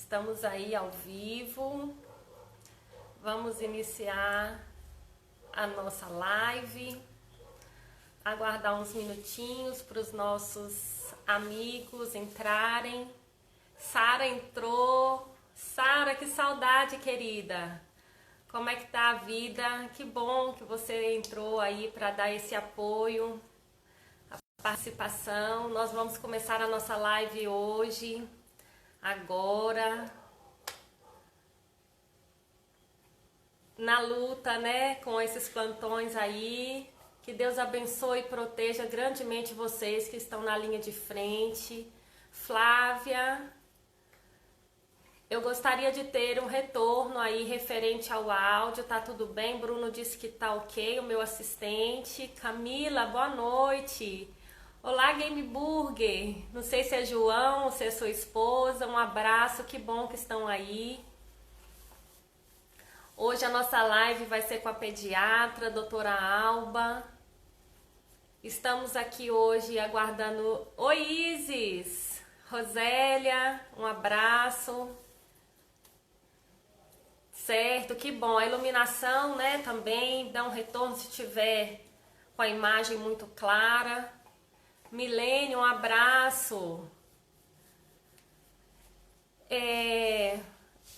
Estamos aí ao vivo. Vamos iniciar a nossa live. Aguardar uns minutinhos para os nossos amigos entrarem. Sara entrou. Sara, que saudade, querida. Como é que tá a vida? Que bom que você entrou aí para dar esse apoio, a participação. Nós vamos começar a nossa live hoje, agora, na luta, né, com esses plantões aí. Que Deus abençoe e proteja grandemente vocês que estão na linha de frente. Flávia, eu gostaria de ter um retorno aí referente ao áudio, tá tudo bem? Bruno disse que tá ok, o meu assistente. Camila, boa noite. Olá, Game Burger. Não sei se é João ou se é sua esposa. Um abraço, que bom que estão aí. Hoje a nossa live vai ser com a pediatra, doutora Alba. Estamos aqui hoje aguardando... Oi, Isis! Rosélia, um abraço. Certo, que bom. A iluminação, né, também dá um retorno se tiver com a imagem muito clara. Milene, um abraço.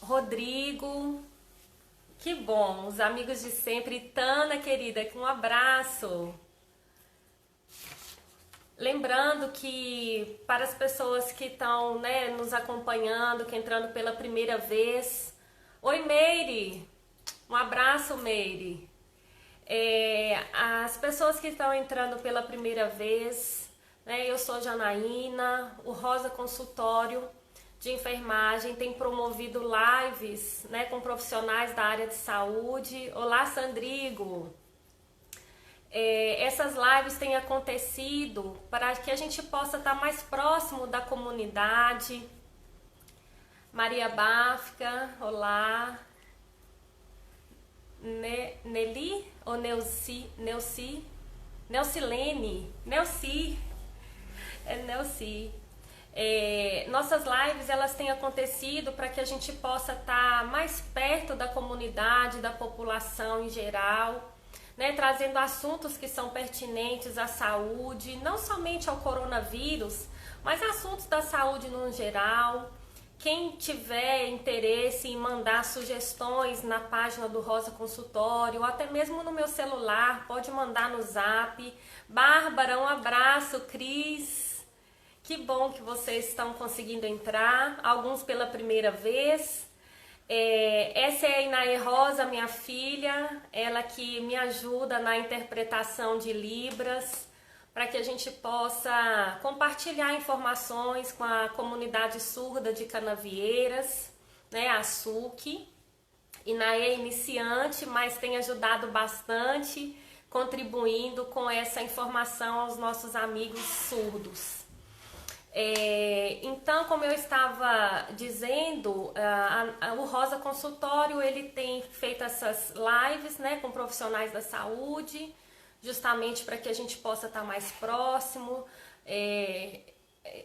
Rodrigo, que bom. Os amigos de sempre. Tana, querida, um abraço. Lembrando que para as pessoas que estão, né, nos acompanhando, que entrando pela primeira vez... Oi, Meire! Um abraço, Meire! As pessoas que estão entrando pela primeira vez, né, eu sou Janaína, o Rosa Consultório de Enfermagem tem promovido lives, né, com profissionais da área de saúde. Olá, Sandrigo! Essas lives têm acontecido para que a gente possa estar mais próximo da comunidade. Maria Báfica, olá. Nelly ou Neuci? Neucilene? Neuci. É Neuci. Nossas lives elas têm acontecido para que a gente possa estar mais perto da comunidade, da população em geral, né, trazendo assuntos que são pertinentes à saúde, não somente ao coronavírus, mas assuntos da saúde no geral. Quem tiver interesse em mandar sugestões na página do Rosa Consultório, ou até mesmo no meu celular, pode mandar no Zap. Bárbara, um abraço. Cris, que bom que vocês estão conseguindo entrar, alguns pela primeira vez. Essa é a Inaê Rosa, minha filha, ela que me ajuda na interpretação de Libras, para que a gente possa compartilhar informações com a comunidade surda de Canavieiras, né, a SUC. Inaê é iniciante, mas tem ajudado bastante, contribuindo com essa informação aos nossos amigos surdos. Então, como eu estava dizendo, o Rosa Consultório ele tem feito essas lives, né, com profissionais da saúde, justamente para que a gente possa estar mais próximo,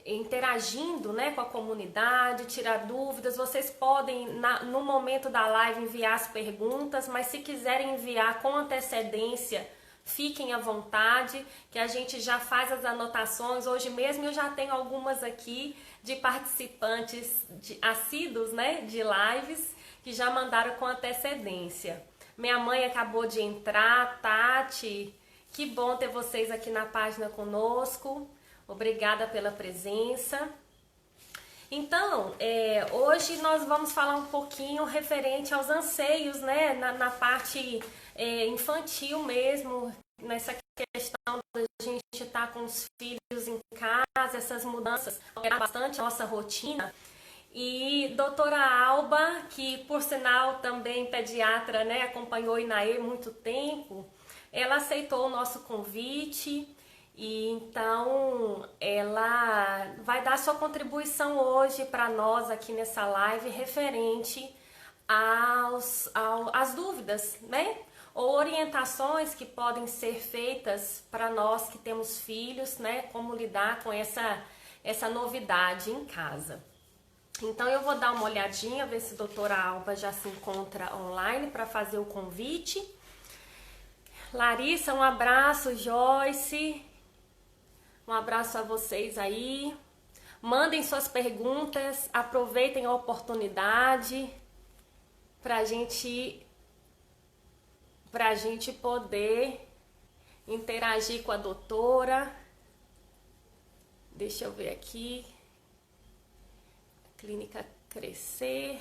interagindo, né, com a comunidade, tirar dúvidas. Vocês podem, no momento da live, enviar as perguntas, mas se quiserem enviar com antecedência, fiquem à vontade, que a gente já faz as anotações. Hoje mesmo eu já tenho algumas aqui de participantes assíduos, né, de lives, que já mandaram com antecedência. Minha mãe acabou de entrar, Tati, que bom ter vocês aqui na página conosco. Obrigada pela presença. Então, hoje nós vamos falar um pouquinho referente aos anseios, né, na parte infantil mesmo, nessa questão da gente estar com os filhos em casa, essas mudanças alteraram bastante a nossa rotina. E doutora Alba, que por sinal também pediatra, né, acompanhou Inaê muito tempo, ela aceitou o nosso convite e então ela vai dar sua contribuição hoje para nós aqui nessa live referente às dúvidas, né? Ou orientações que podem ser feitas para nós que temos filhos, né? Como lidar com essa novidade em casa. Então eu vou dar uma olhadinha, ver se a doutora Alba já se encontra online para fazer o convite. Larissa, um abraço. Joyce, um abraço a vocês aí. Mandem suas perguntas, aproveitem a oportunidade pra gente poder interagir com a doutora. Deixa eu ver aqui. Clínica Crescer.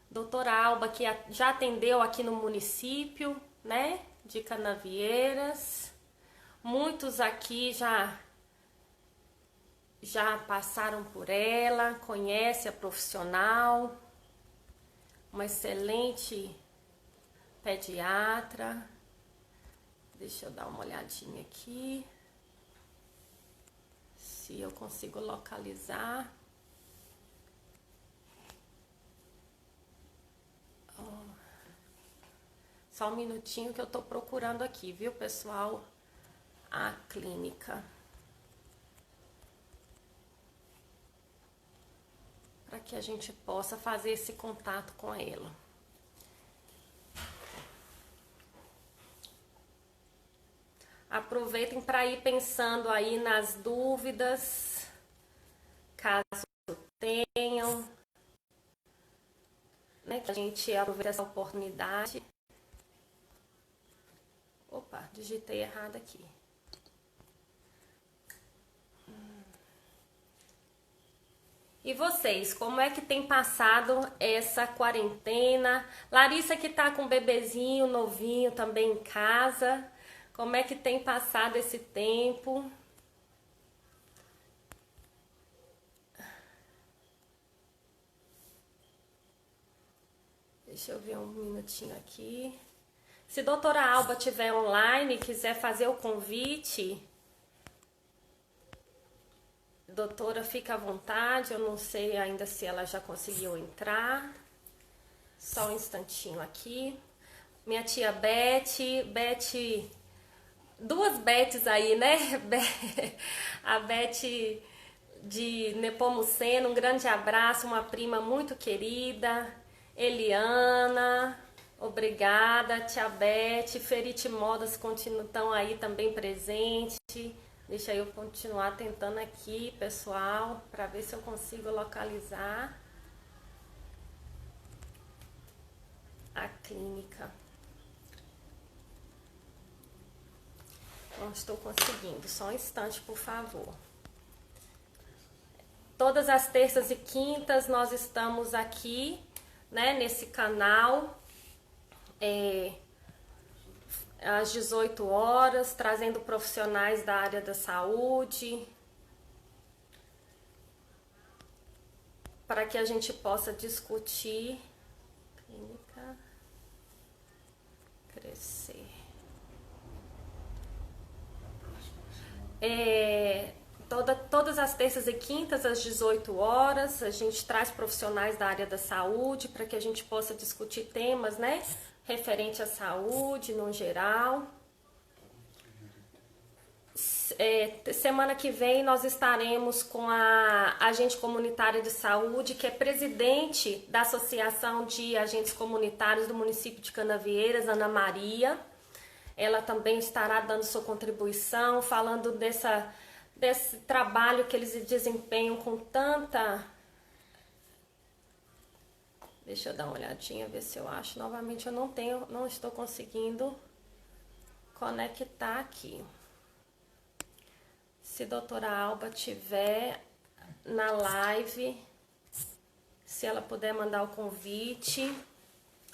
Doutora Alba, que já atendeu aqui no município, né, de Canavieiras. Muitos aqui já passaram por ela, conhece a profissional, uma excelente pediatra. Deixa eu dar uma olhadinha aqui, se eu consigo localizar. Só um minutinho que eu tô procurando aqui, viu, pessoal? A clínica. Para que a gente possa fazer esse contato com ela. Aproveitem para ir pensando aí nas dúvidas, caso tenham, né? Que a gente aproveite essa oportunidade. Opa, digitei errado aqui. E vocês, como é que tem passado essa quarentena? Larissa que tá com um bebezinho novinho também em casa, como é que tem passado esse tempo? Deixa eu ver um minutinho aqui. Se a doutora Alba estiver online e quiser fazer o convite, doutora, fica à vontade. Eu não sei ainda se ela já conseguiu entrar. Só um instantinho aqui. Minha tia Beth, duas Beths aí, né? A Beth de Nepomuceno, um grande abraço, uma prima muito querida. Eliana, obrigada. Tia Beth, Ferite Modas estão aí também presente. Deixa eu continuar tentando aqui, pessoal, para ver se eu consigo localizar a clínica. Não estou conseguindo, só um instante, por favor. Todas as terças e quintas nós estamos aqui, né, nesse canal, às 18 horas, trazendo profissionais da área da saúde, para que a gente possa discutir. Clínica Crescer. Todas as terças e quintas, às 18 horas, a gente traz profissionais da área da saúde para que a gente possa discutir temas, né, referente à saúde no geral. Semana que vem nós estaremos com a agente comunitária de saúde, que é presidente da Associação de Agentes Comunitários do município de Canavieiras, Ana Maria. Ela também estará dando sua contribuição, falando desse trabalho que eles desempenham com tanta... Deixa eu dar uma olhadinha, ver se eu acho. Novamente eu não estou conseguindo conectar aqui. Se a doutora Alba tiver na live, se ela puder mandar o convite.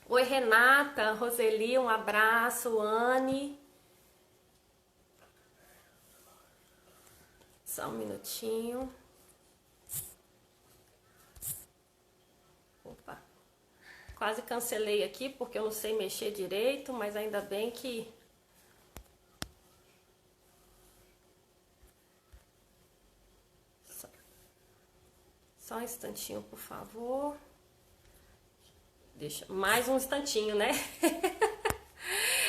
Oi, Renata, Roseli, um abraço. Anne. Só um minutinho. Opa. Quase cancelei aqui porque eu não sei mexer direito, mas ainda bem que... Só um instantinho, por favor. Deixa mais um instantinho, né?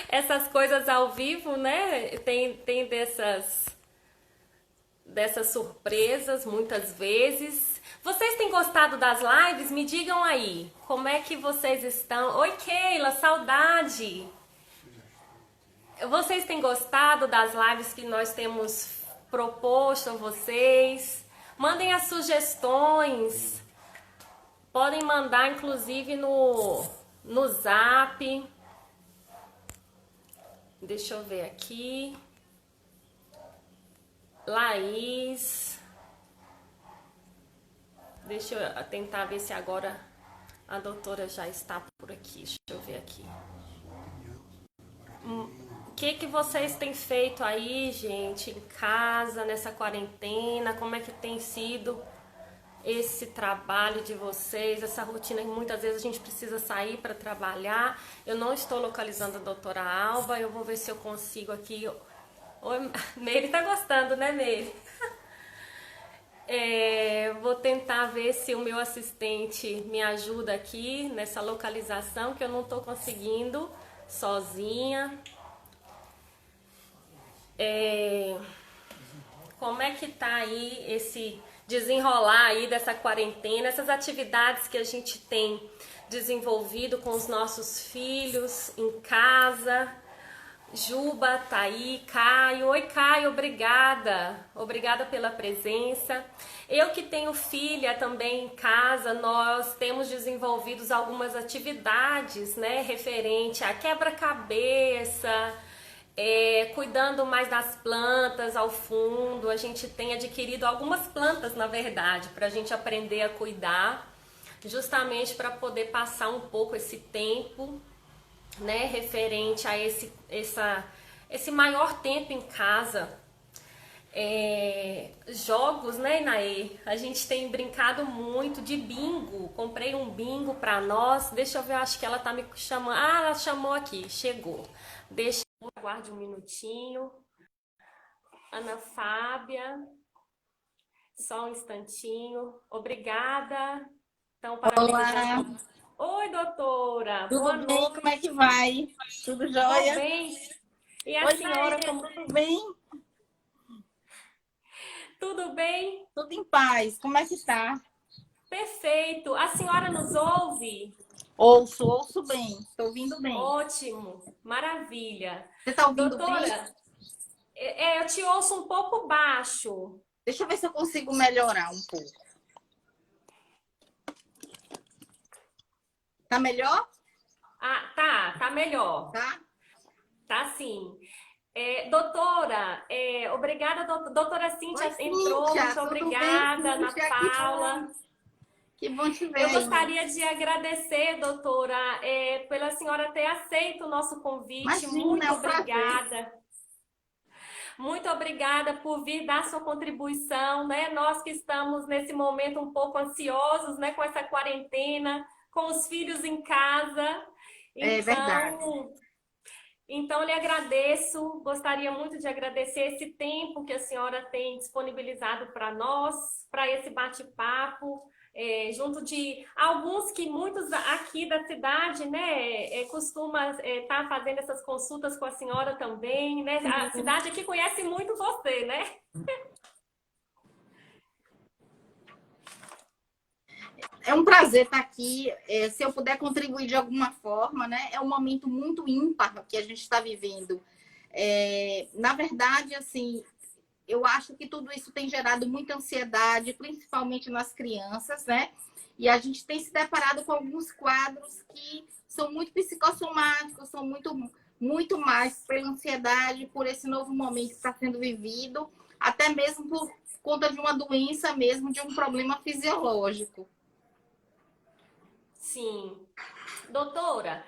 Essas coisas ao vivo, né? Tem dessas surpresas muitas vezes. Vocês têm gostado das lives? Me digam aí, como é que vocês estão? Oi, Keila, saudade! Vocês têm gostado das lives que nós temos proposto a vocês? Mandem as sugestões. Podem mandar, inclusive, no Zap. Deixa eu ver aqui. Laís. Deixa eu tentar ver se agora a doutora já está por aqui. Deixa eu ver aqui. O que vocês têm feito aí, gente, em casa, nessa quarentena? Como é que tem sido esse trabalho de vocês, essa rotina que muitas vezes a gente precisa sair para trabalhar? Eu não estou localizando a doutora Alba, eu vou ver se eu consigo aqui. Oi, Meire tá gostando, né, Meire? Vou tentar ver se o meu assistente me ajuda aqui nessa localização, que eu não estou conseguindo sozinha. Como é que tá aí esse desenrolar aí dessa quarentena, essas atividades que a gente tem desenvolvido com os nossos filhos em casa? Juba tá aí, Caio. Oi, Caio, obrigada. Obrigada pela presença. Eu que tenho filha também em casa, nós temos desenvolvido algumas atividades, né, referente a quebra-cabeça, cuidando mais das plantas ao fundo. A gente tem adquirido algumas plantas, na verdade, para a gente aprender a cuidar, justamente para poder passar um pouco esse tempo, né, referente a esse maior tempo em casa. Jogos, né, Inaê? A gente tem brincado muito de bingo. Comprei um bingo para nós. Deixa eu ver, acho que ela tá me chamando. Ah, ela chamou aqui, chegou. Deixa eu aguarde um minutinho. Ana Fábia, só um instantinho. Obrigada. Então, Olá, parabenizando. Oi, doutora. Boa tudo bem? noite. Como é que vai? Tudo Vou jóia? bem. E a Oi, senhora, Maíra, como... tudo bem? Tudo bem? Tudo em paz. Como é que tá? Perfeito. A senhora nos ouve? Ouço bem. Estou ouvindo bem. Ótimo. Maravilha. Você está ouvindo bem? Doutora, eu te ouço um pouco baixo. Deixa eu ver se eu consigo melhorar um pouco. Tá melhor? Ah, tá melhor. Tá? Tá sim. Doutora, obrigada, doutora Cíntia Oi, entrou, Cíntia. muito Tudo bem, obrigada, Ana Cíntia? Paula. Que bom te ver Eu aí. gostaria de agradecer, doutora, pela senhora ter aceito o nosso convite. Imagina, Muito é um prazer. obrigada. Muito obrigada por vir dar sua contribuição, né? Nós que estamos nesse momento um pouco ansiosos, né, com essa quarentena, com os filhos em casa. É verdade. Então, eu lhe agradeço, gostaria muito de agradecer esse tempo que a senhora tem disponibilizado para nós, para esse bate-papo, junto de alguns que muitos aqui da cidade, né, costuma estar fazendo essas consultas com a senhora também, né? A cidade aqui conhece muito você, né? É um prazer estar aqui. Se eu puder contribuir de alguma forma, né? É um momento muito ímpar que a gente está vivendo. Na verdade, assim, eu acho que tudo isso tem gerado muita ansiedade, principalmente nas crianças, né? E a gente tem se deparado com alguns quadros que são muito psicossomáticos, são muito mais pela ansiedade, por esse novo momento que está sendo vivido, até mesmo por conta de uma doença mesmo, de um problema fisiológico. Sim. Doutora,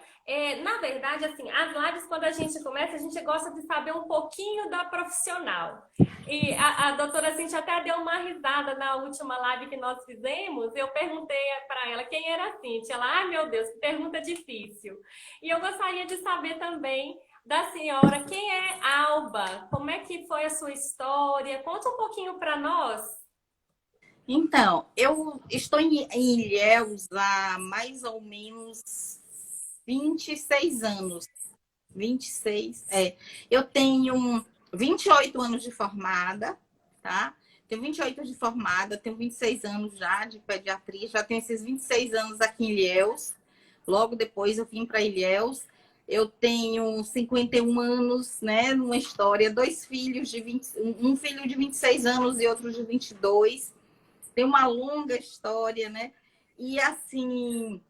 na verdade, assim, as lives, quando a gente começa, a gente gosta de saber um pouquinho da profissional. E a doutora Cíntia até deu uma risada na última live que nós fizemos. Eu perguntei para ela quem era a Cíntia. Ela, ai meu Deus, que pergunta difícil. E eu gostaria de saber também da senhora quem é Alba, como é que foi a sua história? Conta um pouquinho para nós. Então, eu estou em Ilhéus há mais ou menos 26 anos. 26, Eu tenho 28 anos de formada, tá? Tenho 28 de formada, tenho 26 anos já de pediatria, já tenho esses 26 anos aqui em Ilhéus. Logo depois eu vim para Ilhéus. Eu tenho 51 anos, né, numa história, dois filhos de 20, um filho de 26 anos e outro de 22. Tem uma longa história, né? E assim,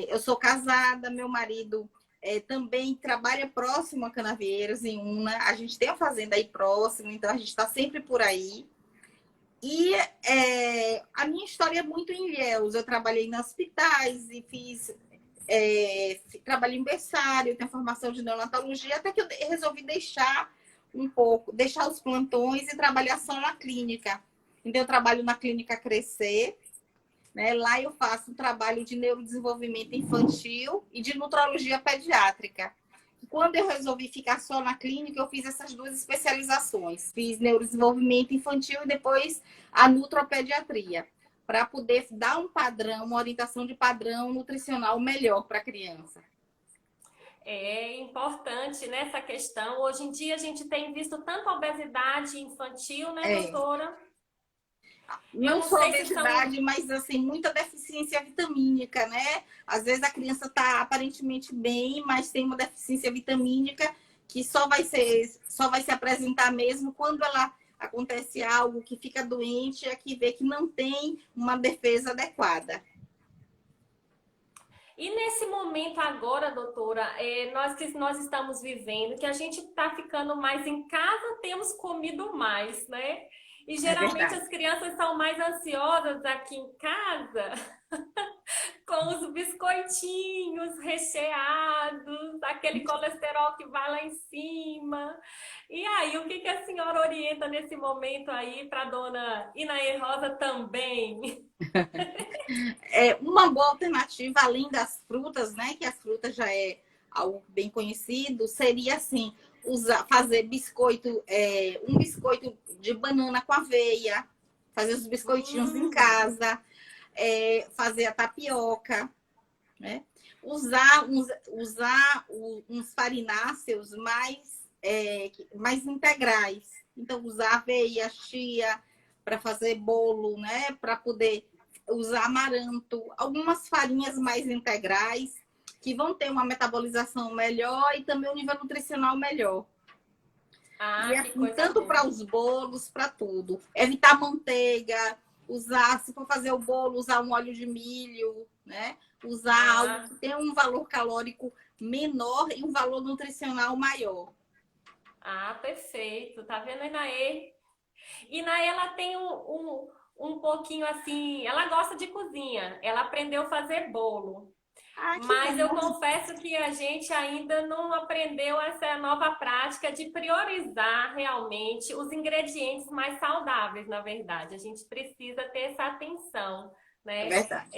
eu sou casada, meu marido também trabalha próximo a Canavieiras, em Una. A gente tem a fazenda aí próximo, então a gente está sempre por aí. E a minha história é muito em Ilhéus. Eu trabalhei em hospitais e trabalhei em berçário, tenho formação de neonatologia, até que eu resolvi deixar deixar os plantões e trabalhar só na clínica. Então, eu trabalho na clínica Crescer, né? Lá eu faço um trabalho de neurodesenvolvimento infantil e de nutrologia pediátrica. Quando eu resolvi ficar só na clínica, eu fiz essas duas especializações. Fiz neurodesenvolvimento infantil e depois a nutropediatria, para poder dar um padrão, uma orientação de padrão nutricional melhor para a criança. É importante nessa questão. Hoje em dia a gente tem visto tanta obesidade infantil, né, doutora? Não só obesidade, mas assim, muita deficiência vitamínica, né? Às vezes a criança está aparentemente bem, mas tem uma deficiência vitamínica que só vai se apresentar mesmo quando ela acontece algo que fica doente, é que vê que não tem uma defesa adequada. E nesse momento agora, doutora, nós estamos vivendo, que a gente está ficando mais em casa, temos comido mais, né? E geralmente as crianças são mais ansiosas aqui em casa com os biscoitinhos recheados, aquele colesterol que vai lá em cima. E aí, o que a senhora orienta nesse momento aí para a dona Inaê Rosa também? Uma boa alternativa, além das frutas, né? Que as frutas já é algo bem conhecido, seria assim, fazer biscoito, um biscoito de banana com aveia, fazer os biscoitinhos em casa, fazer a tapioca, né? Usar uns farináceos mais integrais. Então, usar aveia, chia para fazer bolo, né? Para poder usar amaranto, algumas farinhas mais integrais, que vão ter uma metabolização melhor e também um nível nutricional melhor. E assim, tanto para os bolos, para tudo. Evitar manteiga, se for fazer o bolo, usar um óleo de milho, né? Usar algo que tem um valor calórico menor e um valor nutricional maior. Ah, perfeito. Tá vendo, Inaê? Inaê, ela tem um pouquinho assim, ela gosta de cozinha, ela aprendeu a fazer bolo. Mas eu confesso que a gente ainda não aprendeu essa nova prática de priorizar realmente os ingredientes mais saudáveis, na verdade. A gente precisa ter essa atenção, né? É verdade.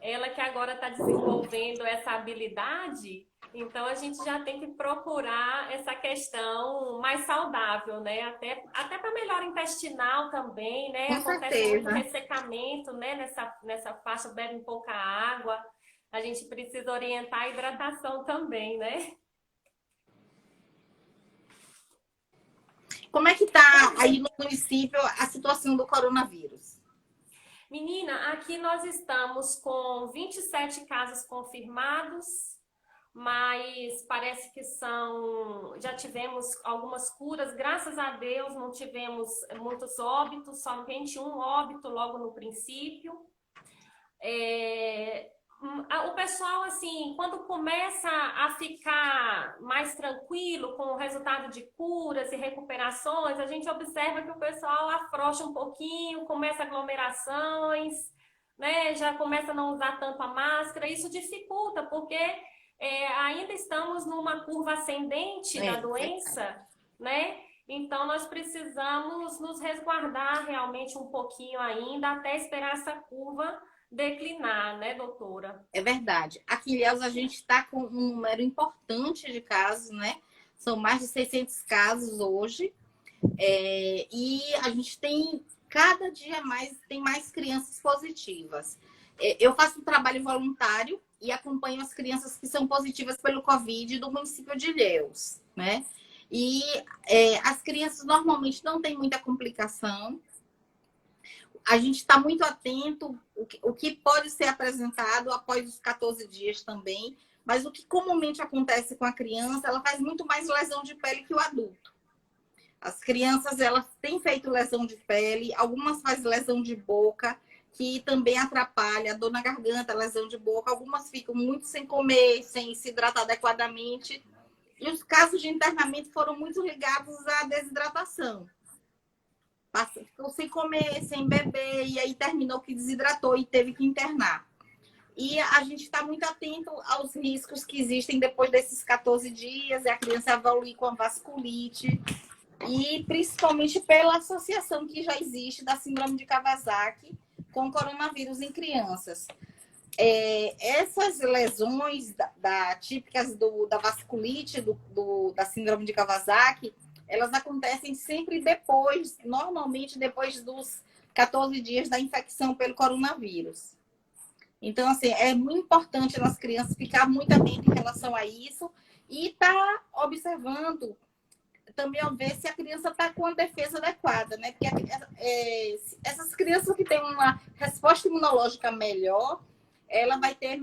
Ela que agora está desenvolvendo essa habilidade, então a gente já tem que procurar essa questão mais saudável, né? Até para melhora intestinal também, né? Com Acontece certeza. muito ressecamento, né? Nessa faixa, bebe pouca água. A gente precisa orientar a hidratação também, né? Como é que está aí no município a situação do coronavírus? Menina, aqui nós estamos com 27 casos confirmados, mas parece que já tivemos algumas curas, graças a Deus não tivemos muitos óbitos, somente um óbito logo no princípio. O pessoal, assim, quando começa a ficar mais tranquilo com o resultado de curas e recuperações, a gente observa que o pessoal afrouxa um pouquinho, começa aglomerações, né? Já começa a não usar tanto a máscara. Isso dificulta, porque ainda estamos numa curva ascendente da doença, né? Então, nós precisamos nos resguardar realmente um pouquinho ainda até esperar essa curva declinar, né, doutora? É verdade. Aqui em Ilhéus, a gente está com um número importante de casos, né? São mais de 600 casos hoje. E a gente tem, cada dia mais, tem mais crianças positivas. Eu faço um trabalho voluntário e acompanho as crianças que são positivas pelo Covid do município de Ilhéus, né? E as crianças normalmente não têm muita complicação, a gente está muito atento o que pode ser apresentado após os 14 dias também, mas o que comumente acontece com a criança, ela faz muito mais lesão de pele que o adulto. As crianças, elas têm feito lesão de pele, algumas fazem lesão de boca, que também atrapalha, dor na garganta, lesão de boca, algumas ficam muito sem comer, sem se hidratar adequadamente. E os casos de internamento foram muito ligados à desidratação. Ficou sem comer, sem beber, e aí terminou que desidratou e teve que internar. E a gente está muito atento aos riscos que existem depois desses 14 dias, e a criança evoluir com a vasculite, e principalmente pela associação que já existe da síndrome de Kawasaki com coronavírus em crianças. Essas lesões típicas da vasculite, da síndrome de Kawasaki, elas acontecem sempre depois, normalmente depois dos 14 dias da infecção pelo coronavírus. Então, assim, é muito importante nas crianças ficar muito atento em relação a isso e estar observando também ver se a criança está com a defesa adequada, né? Porque essas crianças que têm uma resposta imunológica melhor, ela vai ter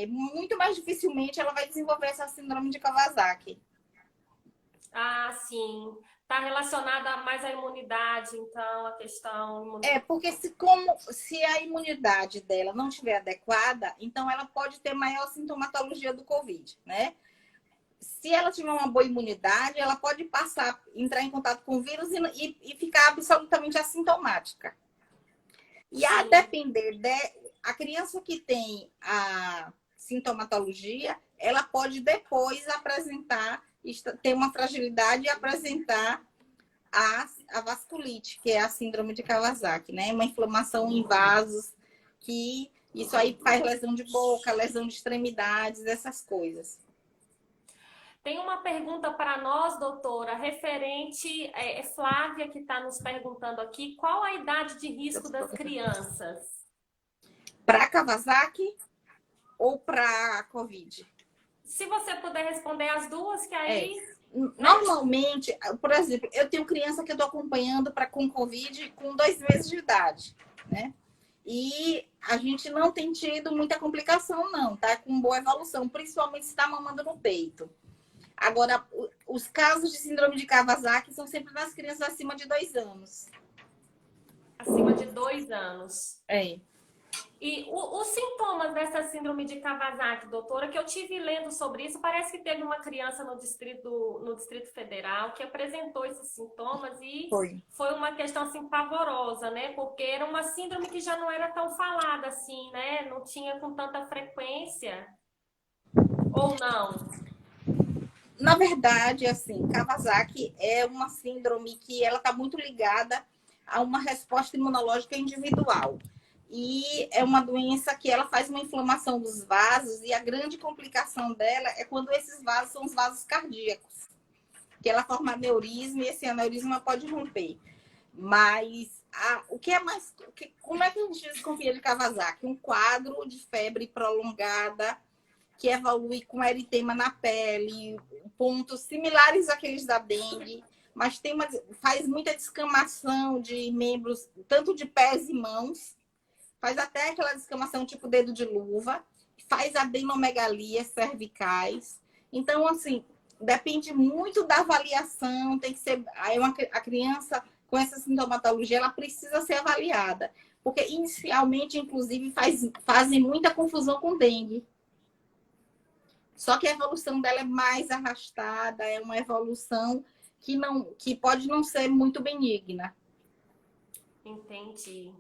muito mais dificilmente ela vai desenvolver essa síndrome de Kawasaki. Ah, sim. Está relacionada mais à imunidade, então, a questão... Porque se a imunidade dela não estiver adequada, então ela pode ter maior sintomatologia do Covid, né? Se ela tiver uma boa imunidade, ela pode entrar em contato com o vírus e ficar absolutamente assintomática. E a depender a criança que tem a sintomatologia, ela pode depois ter uma fragilidade e apresentar a vasculite, que é a síndrome de Kawasaki, né? Uma inflamação em vasos, que isso aí faz lesão de boca, lesão de extremidades, essas coisas. Tem uma pergunta para nós, doutora, referente, Flávia que está nos perguntando aqui, qual a idade de risco das crianças? Para Kawasaki ou para Covid? Se você puder responder as duas, que aí... Normalmente, por exemplo, eu tenho criança que eu estou acompanhando com Covid com 2 meses de idade, né? E a gente não tem tido muita complicação, não, tá? Com boa evolução, principalmente se está mamando no peito. Agora, os casos de síndrome de Kawasaki são sempre nas crianças acima de 2 anos. Acima de 2 anos. É. E os sintomas dessa síndrome de Kawasaki, doutora, que eu tive lendo sobre isso, parece que teve uma criança no Distrito Federal que apresentou esses sintomas e foi uma questão assim pavorosa, né? Porque era uma síndrome que já não era tão falada assim, né? Não tinha com tanta frequência. Ou não? Na verdade, assim, Kawasaki é uma síndrome que ela está muito ligada a uma resposta imunológica individual. E é uma doença que ela faz uma inflamação dos vasos, e a grande complicação dela é quando esses vasos são os vasos cardíacos, que ela forma aneurisma e esse aneurisma pode romper. Mas como é que a gente desconfia de Kawasaki? Um quadro de febre prolongada que evolui com eritema na pele, pontos similares àqueles da dengue, mas faz muita descamação de membros, tanto de pés e mãos, faz até aquela descamação tipo dedo de luva, faz adenomegalias cervicais. Então, assim, depende muito da avaliação, tem que ser... a criança com essa sintomatologia, ela precisa ser avaliada, porque inicialmente, inclusive, fazem muita confusão com dengue. Só que a evolução dela é mais arrastada, é uma evolução que pode não ser muito benigna. Entendi.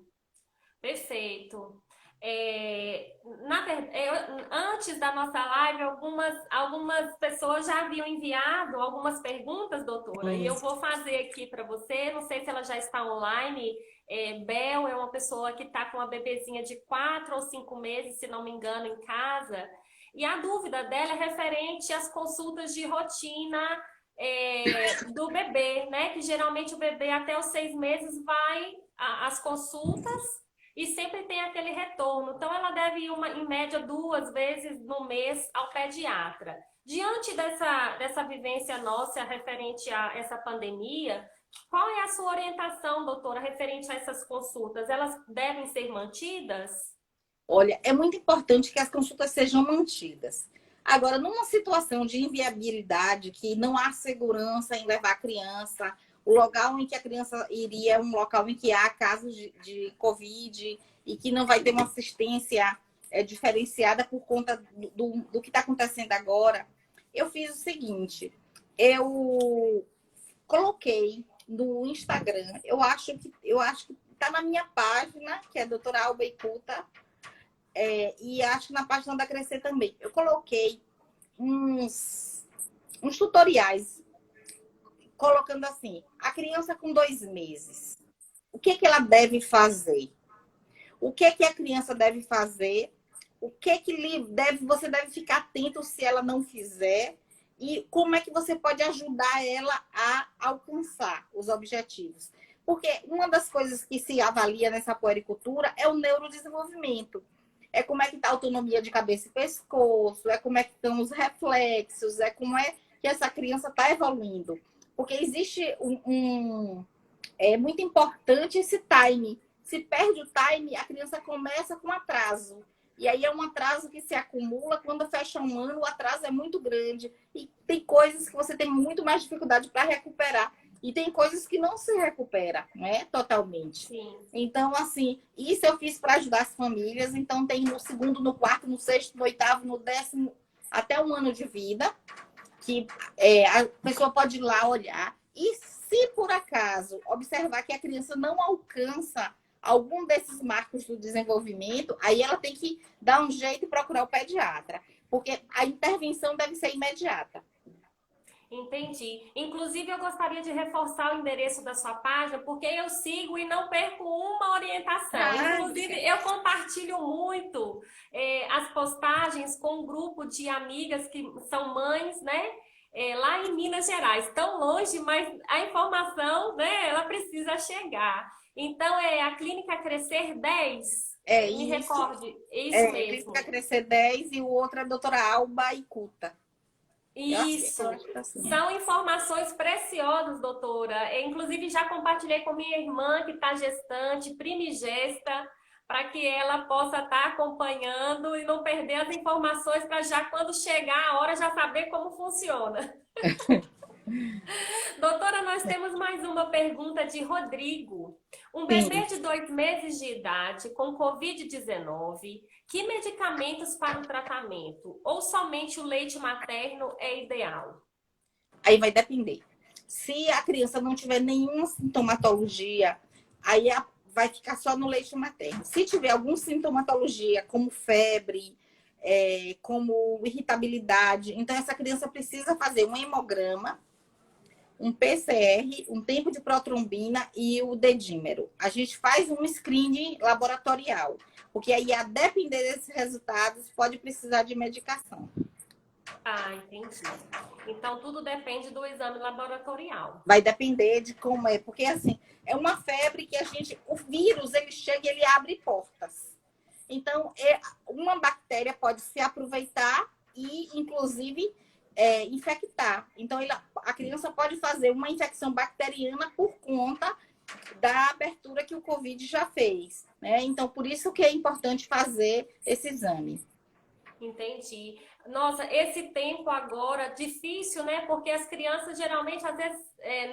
Perfeito. Antes da nossa live, algumas pessoas já haviam enviado algumas perguntas, doutora, e eu vou fazer aqui para você. Não sei se ela já está online. Bel é uma pessoa que está com uma bebezinha de 4 ou 5 meses, se não me engano, em casa. E a dúvida dela é referente às consultas de rotina do bebê, né? Que geralmente o bebê até os 6 meses vai às consultas e sempre tem aquele retorno. Então, ela deve ir em média 2 vezes no mês ao pediatra. Diante dessa vivência nossa referente a essa pandemia, Qual é a sua orientação, doutora, referente a essas consultas? Elas devem ser mantidas? Olha, é muito importante que as consultas sejam mantidas. Agora, numa situação de inviabilidade, que não há segurança em levar a criança, o local em que a criança iria é um local em que há casos de Covid e que não vai ter uma assistência diferenciada por conta do que está acontecendo agora, eu fiz o seguinte: eu coloquei no Instagram, eu acho que está na minha página, que é doutora Alba Icuta, e acho que na página da Crescer também. Eu coloquei uns tutoriais, colocando assim, a criança com 2 meses, o que ela deve fazer? O que a criança deve fazer? O que você deve ficar atento se ela não fizer? E como é que você pode ajudar ela a alcançar os objetivos? Porque uma das coisas que se avalia nessa puericultura é o neurodesenvolvimento. É como é que está a autonomia de cabeça e pescoço, é como é que estão os reflexos, é como é que essa criança está evoluindo. Porque existe é muito importante esse time. Se perde o time, a criança começa com atraso. E aí é um atraso que se acumula. Quando fecha um ano, o atraso é muito grande. E tem coisas que você tem muito mais dificuldade para recuperar. E tem coisas que não se recupera, né? Totalmente. Sim. Então, assim, isso eu fiz para ajudar as famílias. Então, tem no segundo, no quarto, no sexto, no oitavo, no 10º, até 1 ano de vida, que a pessoa pode ir lá olhar. E se por acaso observar que a criança não alcança algum desses marcos do desenvolvimento, aí ela tem que dar um jeito e procurar o pediatra, porque a intervenção deve ser imediata. Entendi. Inclusive, eu gostaria de reforçar o endereço da sua página, porque eu sigo e não perco uma orientação. Inclusive, eu compartilho muito as postagens com um grupo de amigas que são mães, né? Lá em Minas Gerais, tão longe, mas a informação, né, ela precisa chegar. Então, é a Clínica Crescer 10. Me Isso. recorde, é isso mesmo. Clínica Crescer 10 e o outro é a doutora Alba Icuta. Isso. São informações preciosas, doutora. Inclusive, já compartilhei com minha irmã, que está gestante, primigesta, para que ela possa estar acompanhando e não perder as informações, para já quando chegar a hora já saber como funciona. Doutora, nós temos mais uma pergunta de Rodrigo. Um bebê de 2 meses de idade com Covid-19, que medicamentos para o tratamento? Ou somente o leite materno é ideal? Aí vai depender. Se a criança não tiver nenhuma sintomatologia, aí vai ficar só no leite materno. Se tiver alguma sintomatologia, como febre, como irritabilidade, então essa criança precisa fazer um hemograma, um PCR, um tempo de protrombina e o dedímero. A gente faz um screening laboratorial, porque aí, a depender desses resultados, pode precisar de medicação. Ah, entendi. Então, tudo depende do exame laboratorial. Vai depender de como é, porque assim, é uma febre que o vírus, ele chega e ele abre portas. Então, uma bactéria pode se aproveitar e, inclusive, infectar. Então, a criança pode fazer uma infecção bacteriana por conta da abertura que o Covid já fez, né? Então, por isso que é importante fazer esse exame. Entendi. Nossa, esse tempo agora, difícil, né? Porque as crianças, geralmente, às vezes,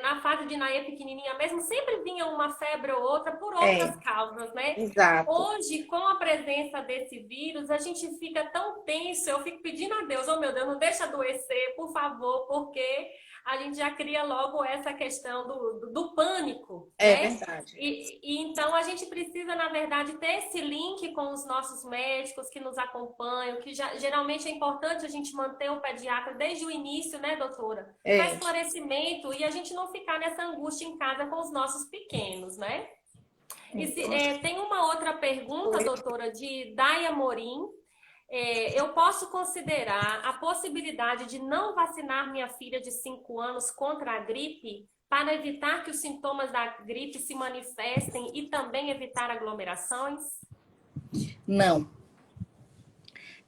na fase de Naê pequenininha mesmo, sempre vinha uma febre ou outra por outras causas, né? Exato. Hoje, com a presença desse vírus, a gente fica tão tenso, eu fico pedindo a Deus, oh meu Deus, não deixa adoecer, por favor, porque a gente já cria logo essa questão do pânico, né? Verdade. E então a gente precisa, na verdade, ter esse link com os nossos médicos que nos acompanham, que geralmente é importante a gente manter o pediatra desde o início, né, doutora? Para esclarecimento e a gente não ficar nessa angústia em casa com os nossos pequenos, né? Tem uma outra pergunta, doutora, de Daia Morim. Eu posso considerar a possibilidade de não vacinar minha filha de 5 anos contra a gripe para evitar que os sintomas da gripe se manifestem e também evitar aglomerações? Não.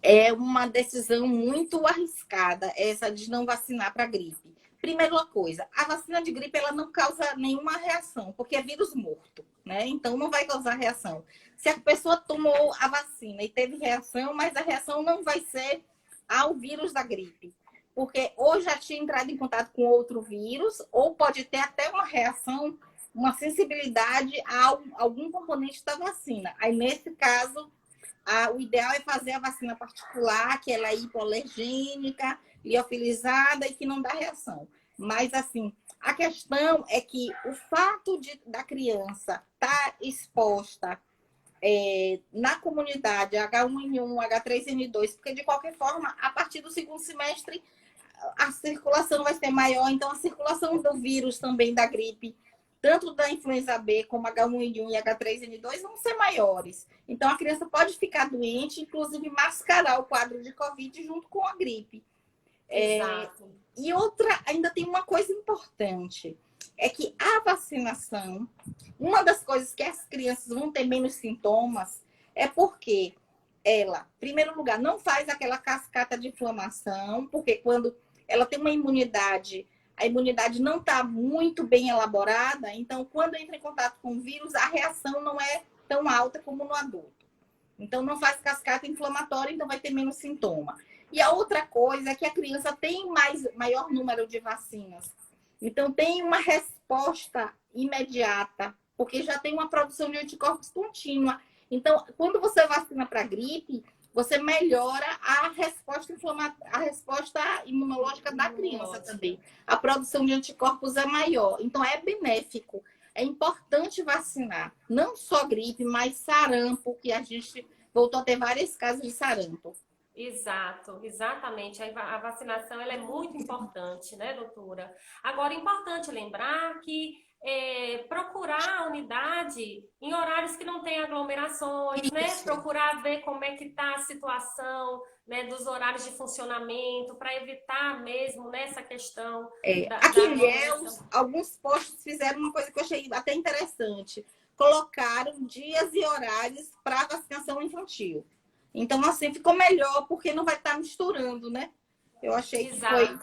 É uma decisão muito arriscada essa de não vacinar para a gripe. Primeira coisa, a vacina de gripe ela não causa nenhuma reação, porque é vírus morto, né? Então não vai causar reação. Se a pessoa tomou a vacina e teve reação, mas a reação não vai ser ao vírus da gripe, porque ou já tinha entrado em contato com outro vírus, ou pode ter até uma reação, uma sensibilidade a algum componente da vacina. Aí, nesse caso, o ideal é fazer a vacina particular, que ela é hipoalergênica, liofilizada e que não dá reação. Mas, assim, a questão é que o fato da criança estar exposta na comunidade H1N1, H3N2, porque, de qualquer forma, a partir do segundo semestre, a circulação vai ser maior. Então, a circulação do vírus também da gripe, tanto da influenza B como H1N1 e H3N2 vão ser maiores. Então, a criança pode ficar doente, inclusive mascarar o quadro de Covid junto com a gripe. Exato. E ainda tem uma coisa importante, é que a vacinação, uma das coisas que as crianças vão ter menos sintomas é porque ela, em primeiro lugar, não faz aquela cascata de inflamação, porque quando ela tem uma imunidade, a imunidade não está muito bem elaborada, então quando entra em contato com o vírus, a reação não é tão alta como no adulto. Então não faz cascata inflamatória, então vai ter menos sintoma. E a outra coisa é que a criança tem maior número de vacinas. Então tem uma resposta imediata, porque já tem uma produção de anticorpos contínua. Então, quando você vacina para gripe, você melhora a resposta imunológica da criança também. A produção de anticorpos é maior, então é benéfico. É importante vacinar, não só gripe, mas sarampo, que a gente voltou a ter vários casos de sarampo. Exato, exatamente. A vacinação ela é muito importante, né, doutora? Agora, é importante lembrar que procurar a unidade em horários que não tem aglomerações, né? Procurar ver como é que está a situação, né, dos horários de funcionamento, para evitar mesmo nessa questão. Aqui em Ilhéus, alguns postos fizeram uma coisa que eu achei até interessante. Colocaram dias e horários para vacinação infantil. Então, assim, ficou melhor, porque não vai estar misturando, né? Eu achei que foi.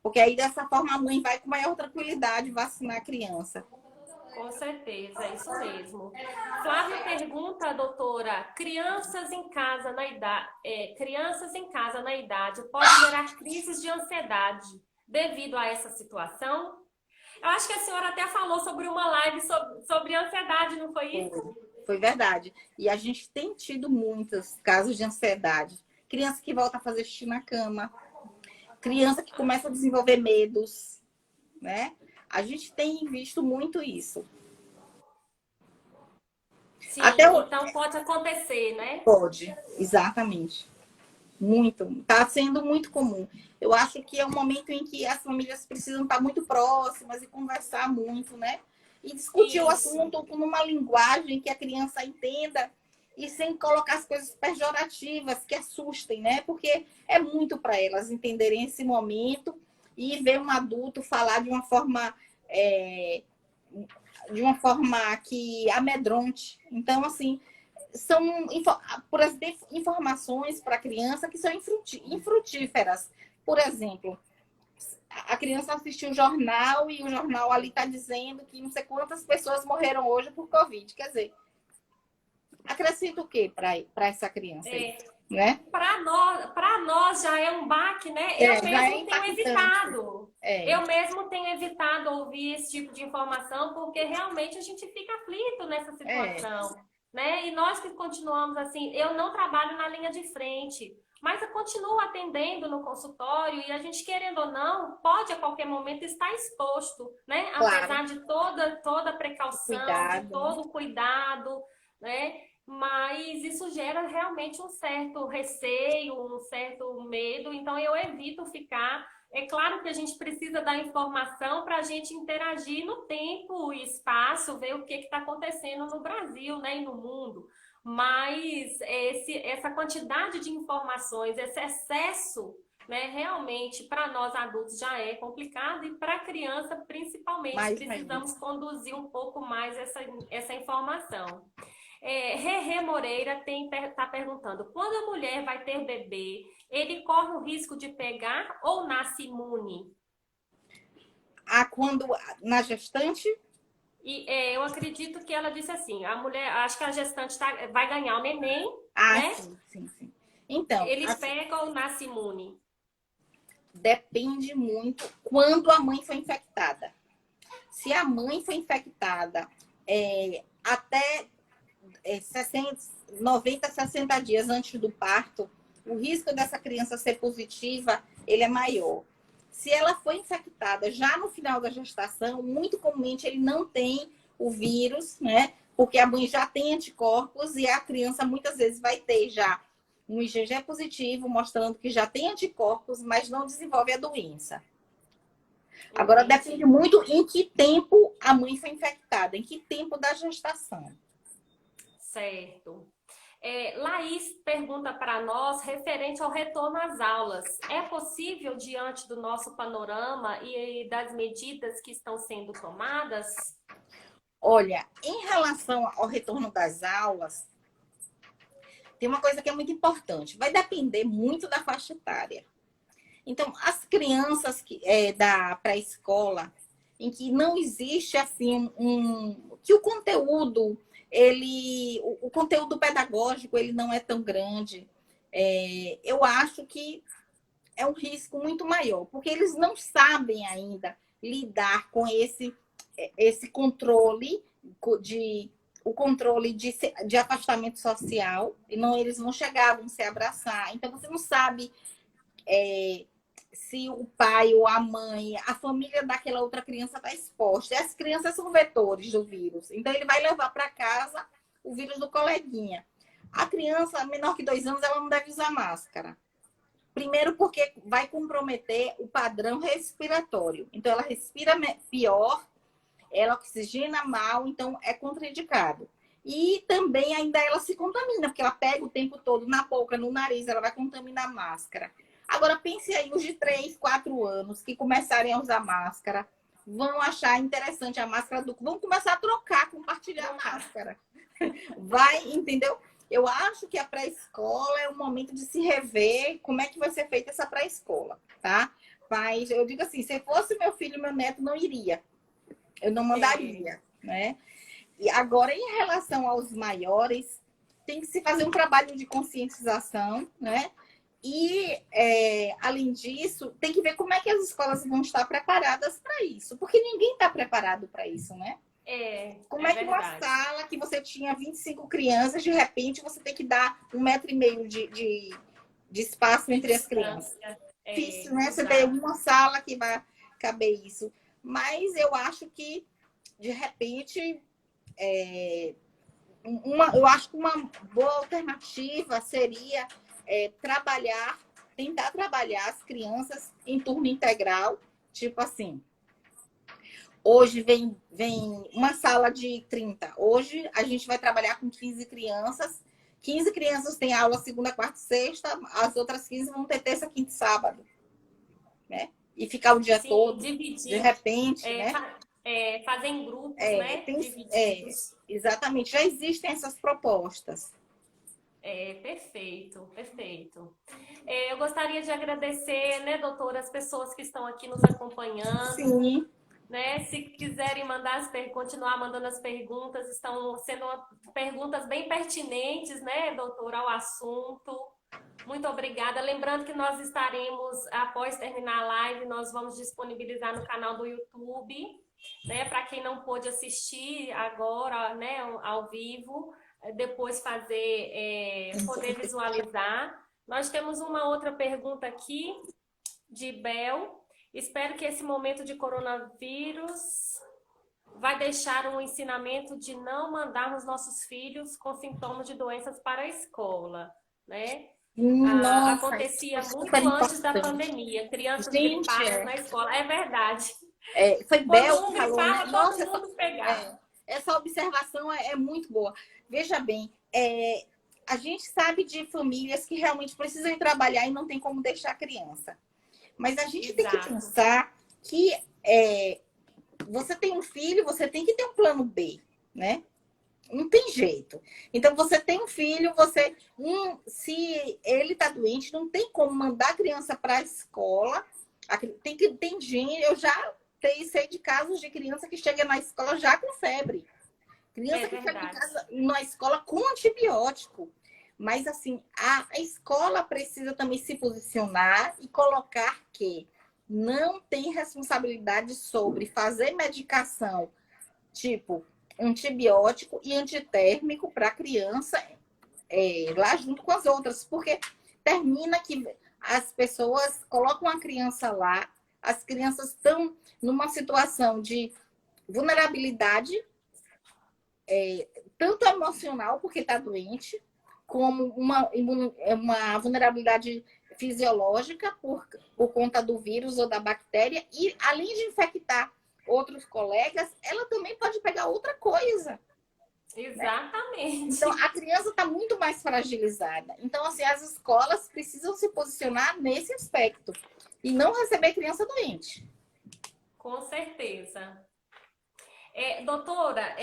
Porque aí, dessa forma, a mãe vai com maior tranquilidade vacinar a criança. Com certeza, é isso mesmo. Flávia pergunta, doutora, crianças em casa na idade podem gerar crises de ansiedade devido a essa situação? Eu acho que a senhora até falou sobre uma live sobre ansiedade, não foi isso? Foi verdade. E a gente tem tido muitos casos de ansiedade. Criança que volta a fazer xixi na cama. Criança que começa a desenvolver medos, né? A gente tem visto muito isso. Sim, então pode acontecer, né? Pode, exatamente. Muito. Está sendo muito comum. Eu acho que é um momento em que as famílias precisam estar muito próximas e conversar muito, né? E discutir o assunto numa linguagem que a criança entenda e sem colocar as coisas pejorativas que assustem, né? Porque é muito para elas entenderem esse momento e ver um adulto falar de uma forma que amedronte. Então, assim, são, por exemplo, informações para a criança que são infrutíferas. Por exemplo, a criança assistiu o jornal e o jornal ali está dizendo que não sei quantas pessoas morreram hoje por Covid. Quer dizer, acrescenta o quê para essa criança? Né? Para nós já é um baque, né? Eu mesmo tenho evitado. Eu mesmo tenho evitado ouvir esse tipo de informação, porque realmente a gente fica aflito nessa situação. Né? E nós que continuamos assim, eu não trabalho na linha de frente, mas eu continuo atendendo no consultório e a gente, querendo ou não, pode a qualquer momento estar exposto, né? Claro. Apesar de toda a precaução, de todo o cuidado, né? Mas isso gera realmente um certo receio, um certo medo, então eu evito ficar. É claro que a gente precisa da informação para a gente interagir no tempo e espaço, ver o que está acontecendo no Brasil, né, e no mundo. Mas essa quantidade de informações, esse excesso, né, realmente para nós adultos já é complicado e para a criança principalmente precisamos conduzir um pouco mais essa informação. Rerê Moreira está perguntando, quando a mulher vai ter bebê, ele corre o risco de pegar ou nasce imune? Quando na gestante? E eu acredito que ela disse assim, a mulher, acho que a gestante vai ganhar o neném, né? Sim, sim, sim. Então, Eles assim, pegam ou nasce imune? depende muito quando a mãe foi infectada. Se a mãe foi infectada até 60, 90, 60 dias antes do parto, o risco dessa criança ser positiva, ele é maior. Se ela foi infectada já no final da gestação, muito comumente ele não tem o vírus, né? Porque a mãe já tem anticorpos e a criança muitas vezes vai ter já um IgG positivo, mostrando que já tem anticorpos, mas não desenvolve a doença. Agora, depende Entendi. muito em que tempo a mãe foi infectada, em que tempo da gestação. Certo. Laís pergunta para nós referente ao retorno às aulas. É possível, diante do nosso panorama e das medidas que estão sendo tomadas? Olha, em relação ao retorno das aulas, tem uma coisa que é muito importante. Vai depender muito da faixa etária. Então, as crianças da pré-escola, em que não existe assim que o conteúdo o conteúdo pedagógico ele não é tão grande, eu acho que é um risco muito maior, porque eles não sabem ainda lidar com esse controle de de afastamento social, e não, eles não chegavam a se abraçar. Então, você não sabe se o pai ou a mãe, a família daquela outra criança está exposta. E as crianças são vetores do vírus. Então, ele vai levar para casa o vírus do coleguinha. A criança menor que 2 anos, ela não deve usar máscara. Primeiro, porque vai comprometer o padrão respiratório. Então, ela respira pior, ela oxigena mal, então é contraindicado. E também ainda ela se contamina, porque ela pega o tempo todo na boca, no nariz, ela vai contaminar a máscara. Agora, pense aí, os de 3, 4 anos que começarem a usar máscara, vão achar interessante a máscara vão começar a trocar, compartilhar a máscara. Vai, entendeu? Eu acho que a pré-escola é um momento de se rever como é que vai ser feita essa pré-escola, tá? Mas eu digo assim, se fosse meu filho e meu neto, não iria. Eu não mandaria, né? E agora, em relação aos maiores, tem que se fazer um trabalho de conscientização, né? E, além disso, tem que ver como é que as escolas vão estar preparadas para isso. Porque ninguém está preparado para isso, né? Como é que uma Verdade. sala que você tinha 25 crianças, de repente você tem que dar 1,5 m de espaço entre as crianças? Difícil, né? Você tem uma sala que vai caber isso. Mas eu acho que, de repente, eu acho que uma boa alternativa seria tentar trabalhar as crianças em turno integral, tipo assim. Hoje vem uma sala de 30. Hoje a gente vai trabalhar com 15 crianças. 15 crianças têm aula segunda, quarta e sexta. As outras 15 vão ter terça, quinta e sábado. Né? E ficar o dia todo, dividir, de repente, né? Fazer em grupos, né? Divididos. Exatamente. Já existem essas propostas. Perfeito, perfeito. Eu gostaria de agradecer, né, doutora, as pessoas que estão aqui nos acompanhando. Sim. Né? Se quiserem continuar mandando as perguntas, estão sendo perguntas bem pertinentes, né, doutora, ao assunto. Muito obrigada. Lembrando que nós estaremos, após terminar a live, nós vamos disponibilizar no canal do YouTube, né, para quem não pôde assistir agora, né, ao vivo, depois poder visualizar. Nós temos uma outra pergunta aqui, de Bel. Espero que esse momento de coronavírus vai deixar um ensinamento de não mandarmos nossos filhos com sintomas de doenças para a escola, né? Nossa, acontecia muito super antes da importante. pandemia, crianças Gente, gripadas na escola, é verdade. foi Quando Bel um que falou, né? gripava, todo mundo pegava. Essa observação é muito boa. Veja bem, a gente sabe de famílias que realmente precisam ir trabalhar e não tem como deixar a criança. Mas a gente tem que pensar que você tem um filho, você tem que ter um plano B, né? Não tem jeito. Então, você tem um filho, se ele está doente, não tem como mandar a criança para a escola. Tem gente, sei de casos de criança que chega na escola já com febre. Criança que chega em verdade. casa, na escola com antibiótico. Mas, assim, a escola precisa também se posicionar e colocar que não tem responsabilidade sobre fazer medicação, tipo antibiótico e antitérmico para a criança lá junto com as outras, porque termina que as pessoas colocam a criança lá, as crianças estão numa situação de vulnerabilidade, tanto emocional, porque está doente, como uma vulnerabilidade fisiológica por conta do vírus ou da bactéria, e além de infectar outros colegas, ela também pode pegar outra coisa. Então, Exatamente. a criança está muito mais fragilizada. Então, assim, as escolas precisam se posicionar nesse aspecto e não receber criança doente. Com certeza. Doutora,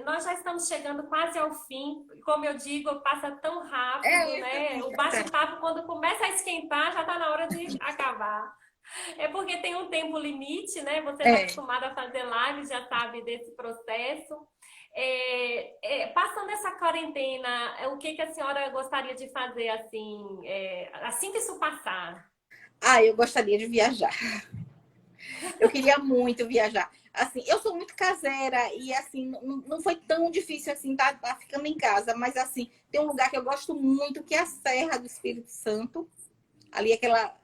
nós já estamos chegando quase ao fim. Como eu digo, passa tão rápido, né? O bate-papo, quando começa a esquentar, já está na hora de acabar. É porque tem um tempo limite, né? Você está acostumada a fazer live, já sabe desse processo. Passando essa quarentena, o que a senhora gostaria de fazer assim que isso passar? Eu gostaria de viajar. Eu queria muito viajar. Assim, eu sou muito caseira e assim, não foi tão difícil assim tá ficando em casa, mas assim, tem um lugar que eu gosto muito, que é a Serra do Espírito Santo. Ali aquela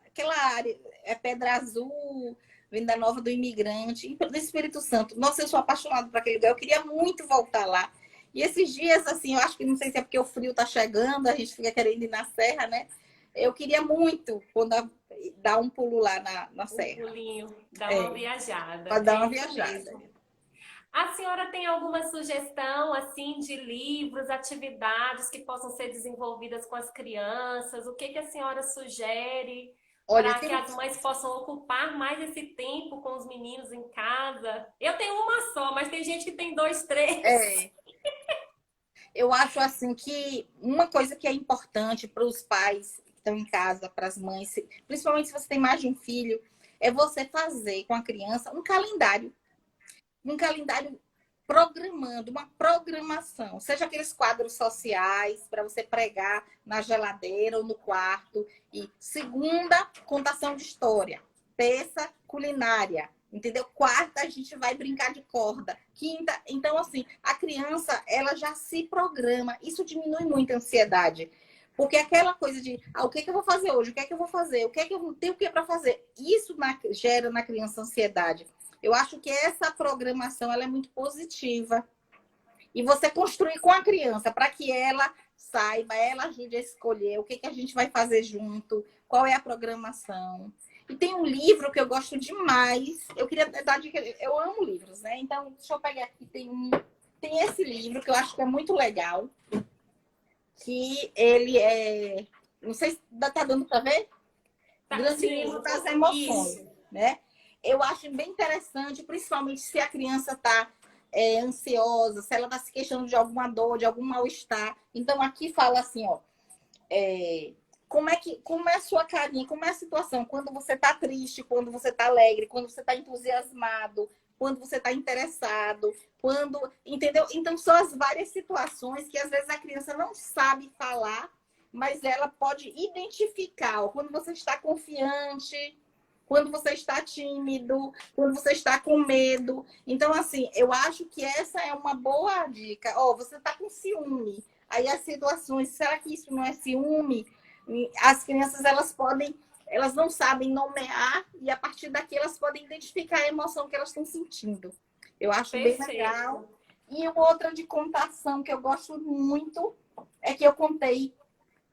área, é Pedra Azul, Venda Nova do Imigrante, do Espírito Santo. Nossa, eu sou apaixonada por aquele lugar. Eu queria muito voltar lá. E esses dias, assim, eu acho que não sei se é porque o frio tá chegando, a gente fica querendo ir na serra, né? Eu queria muito dar um pulo lá na Um serra. pulinho, dar uma viajada. Para dar É uma isso viajada. mesmo. A senhora tem alguma sugestão, assim, de livros, atividades que possam ser desenvolvidas com as crianças? O que a senhora sugere Olha, para que as mães possam ocupar mais esse tempo com os meninos em casa? Eu tenho uma só, mas tem gente que tem dois, três. é, eu acho assim que uma coisa que é importante para os pais que estão em casa, para as mães, principalmente se você tem mais de um filho, é você fazer com a criança um calendário programando, uma programação, seja aqueles quadros sociais para você pregar na geladeira ou no quarto, e segunda, contação de história, terça, culinária, entendeu? Quarta, a gente vai brincar de corda, quinta, então assim, a criança, ela já se programa, isso diminui muito a ansiedade. Porque aquela coisa de, o que eu vou fazer hoje? O que é que eu vou fazer? O que é que eu tenho que para fazer? Isso gera na criança ansiedade. Eu acho que essa programação ela é muito positiva. E você construir com a criança para que ela saiba, ela ajude a escolher o que a gente vai fazer junto, qual é a programação. E tem um livro que eu gosto demais. Eu queria dar dica, eu amo livros, né? Então, deixa eu pegar aqui, tem esse livro que eu acho que é muito legal, que ele não sei se tá dando para ver? Grande Livro Sim, das Emoções, isso. né? Eu acho bem interessante, principalmente se a criança está ansiosa, se ela está se queixando de alguma dor, de algum mal-estar. Então, aqui fala assim, ó, como é a sua carinha, como é a situação, quando você está triste, quando você está alegre, quando você está entusiasmado, quando você está interessado, entendeu? Então, são as várias situações que às vezes a criança não sabe falar, mas ela pode identificar, ó, quando você está confiante, quando você está tímido, quando você está com medo. Então, assim, eu acho que essa é uma boa dica. Ó, você está com ciúme. Aí as situações, será que isso não é ciúme? As crianças, elas não sabem nomear e a partir daqui elas podem identificar a emoção que elas estão sentindo. Eu acho bem legal. Perfeito. E outra de contação que eu gosto muito é que eu contei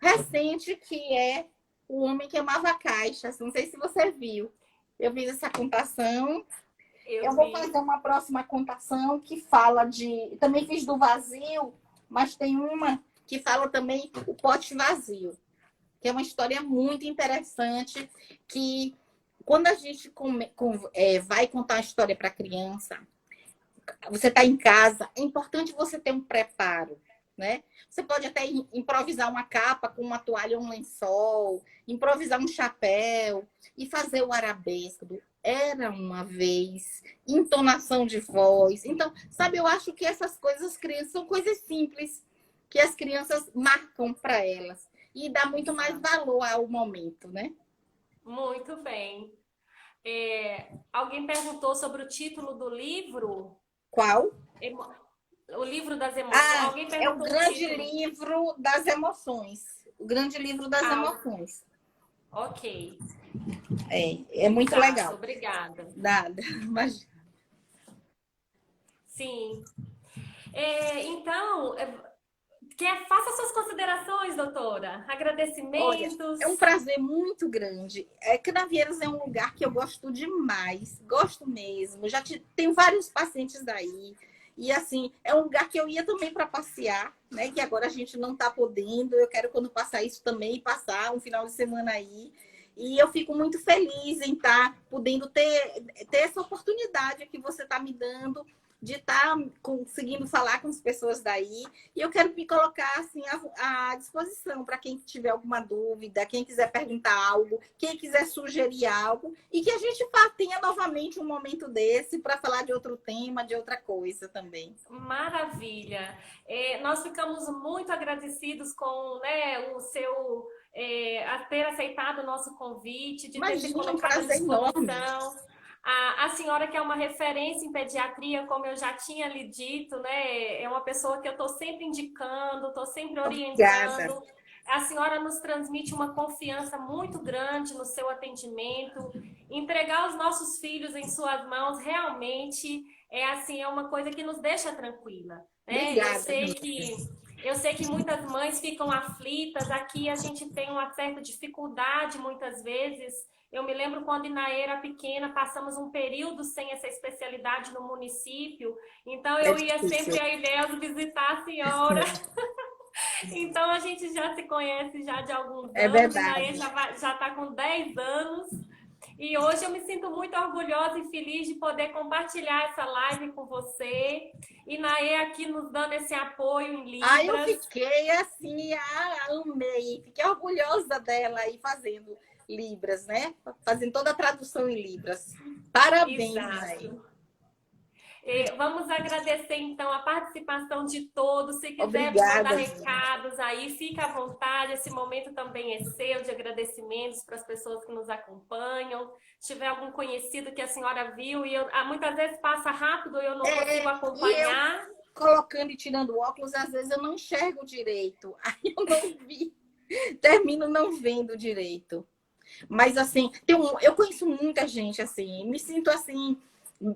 recente, que é O Homem que Amava Caixas. Não sei se você viu. Eu fiz essa contação. Eu Eu vou fazer vi. uma próxima contação que fala de. Também fiz do vazio, mas tem uma que fala também o pote vazio, que é uma história muito interessante. Que quando a gente vai contar a história para a criança, você está em casa, é importante você ter um preparo, né? Você pode até improvisar uma capa com uma toalha ou um lençol, improvisar um chapéu e fazer o arabesco. Era uma vez, entonação de voz. Então, sabe, eu acho que essas coisas, as crianças, são coisas simples que as crianças marcam para elas e dá muito mais Exato. valor ao momento, né? Muito bem. Alguém perguntou sobre o título do livro, Qual? Emo- o livro das emoções. Ah, Alguém é o perguntou o grande título. livro das emoções. O grande livro das Ah, emoções. ok. É muito Exato, legal. obrigada. Nada, mas Sim. Então, faça suas considerações, doutora. olha, Agradecimentos. é um prazer muito grande. Canavieiras é um lugar que eu gosto demais, gosto mesmo. Tenho vários pacientes daí. E assim, é um lugar que eu ia também para passear, né? Que agora a gente não está podendo. Eu quero, quando passar isso também, passar um final de semana aí. E eu fico muito feliz em estar podendo ter essa oportunidade que você está me dando de estar conseguindo falar com as pessoas daí. E eu quero me colocar assim à disposição para quem tiver alguma dúvida, quem quiser perguntar algo, quem quiser sugerir algo, e que a gente tenha novamente um momento desse para falar de outro tema, de outra coisa também. Maravilha. Nós ficamos muito agradecidos com, né, o seu a ter aceitado o nosso convite, de ter se Imagina, um colocado à prazer enorme. disposição. A senhora que é uma referência em pediatria, como eu já tinha lhe dito, né, é uma pessoa que eu estou sempre indicando, estou sempre Obrigada. orientando. A senhora nos transmite uma confiança muito grande no seu atendimento. Entregar os nossos filhos em suas mãos realmente é uma coisa que nos deixa tranquila, né? Obrigada. Eu sei que muitas mães ficam aflitas. Aqui a gente tem uma certa dificuldade muitas vezes. Eu me lembro quando Inaê era pequena, passamos um período sem essa especialidade no município. Então É eu ia difícil. sempre a Ilhéus visitar a senhora. Então a gente já se conhece já de alguns É anos. Inaê verdade. já está com 10 anos. E hoje eu me sinto muito orgulhosa e feliz de poder compartilhar essa live com você. E Naê aqui nos dando esse apoio em Eu Libras. fiquei assim, amei. Fiquei orgulhosa dela aí fazendo Libras, né? Fazendo toda a tradução em Libras. Parabéns, Ney. Exato. Vamos agradecer então a participação de todos. Se quiser mandar Obrigada. recados aí, fica à vontade. Esse momento também é seu de agradecimentos para as pessoas que nos acompanham. Se tiver algum conhecido que a senhora viu e muitas vezes passa rápido e eu não consigo E eu acompanhar. colocando e tirando óculos, às vezes eu não enxergo direito. Aí eu não vi. Termino não vendo direito. Mas assim, eu conheço muita gente assim, me sinto assim,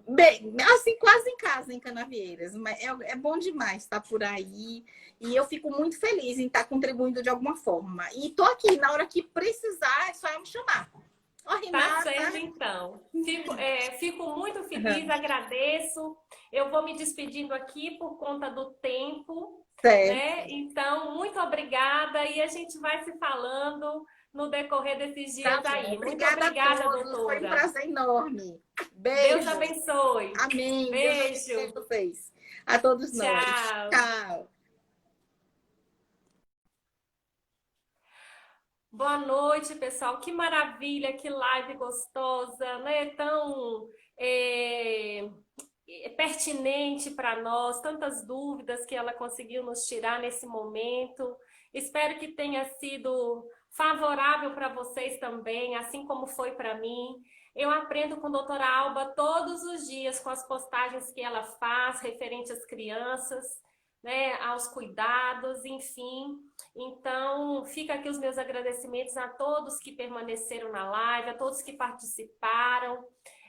bem, assim, quase em casa em Canavieiras, mas é bom demais estar por aí e eu fico muito feliz em estar contribuindo de alguma forma. E estou aqui, na hora que precisar, é só me chamar. Ó, Tá certo, Renata. então. Fico muito feliz, agradeço. Eu vou me despedindo aqui por conta do tempo, Certo. né? Então, muito obrigada e a gente vai se falando no decorrer desses Tá dias bom. aí. Muito Obrigada a obrigada, todos. Foi um doutora. prazer enorme. Deus Beijo. abençoe. Amém. Deus abençoe Beijo. vocês. A todos nós. Tchau. Tchau. Boa noite, pessoal. Que maravilha, que live gostosa, né? Tão pertinente para nós, tantas dúvidas que ela conseguiu nos tirar nesse momento. Espero que tenha sido favorável para vocês também, assim como foi para mim. Eu aprendo com a doutora Alba todos os dias com as postagens que ela faz referente às crianças, né, aos cuidados, enfim. Então, fica aqui os meus agradecimentos a todos que permaneceram na live, a todos que participaram.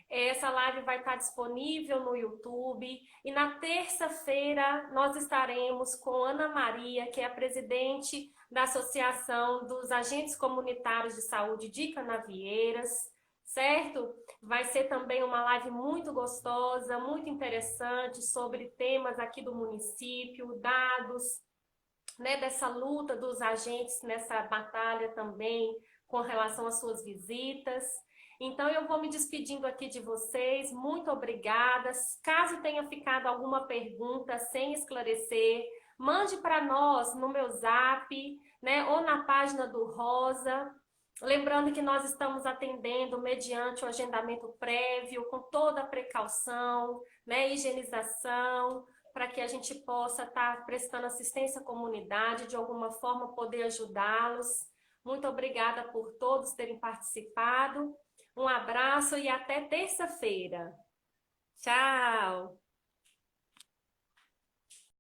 Essa live vai estar disponível no YouTube e na terça-feira nós estaremos com Ana Maria, que é a presidente da Associação dos Agentes Comunitários de Saúde de Canavieiras, certo? Vai ser também uma live muito gostosa, muito interessante sobre temas aqui do município, dados, né, dessa luta dos agentes nessa batalha também com relação às suas visitas. Então, eu vou me despedindo aqui de vocês. Muito obrigada. Caso tenha ficado alguma pergunta sem esclarecer, mande para nós no meu zap, né, ou na página do Rosa. Lembrando que nós estamos atendendo mediante o agendamento prévio, com toda a precaução, né, higienização, para que a gente possa estar prestando assistência à comunidade, de alguma forma poder ajudá-los. Muito obrigada por todos terem participado. Um abraço e até terça-feira. Tchau!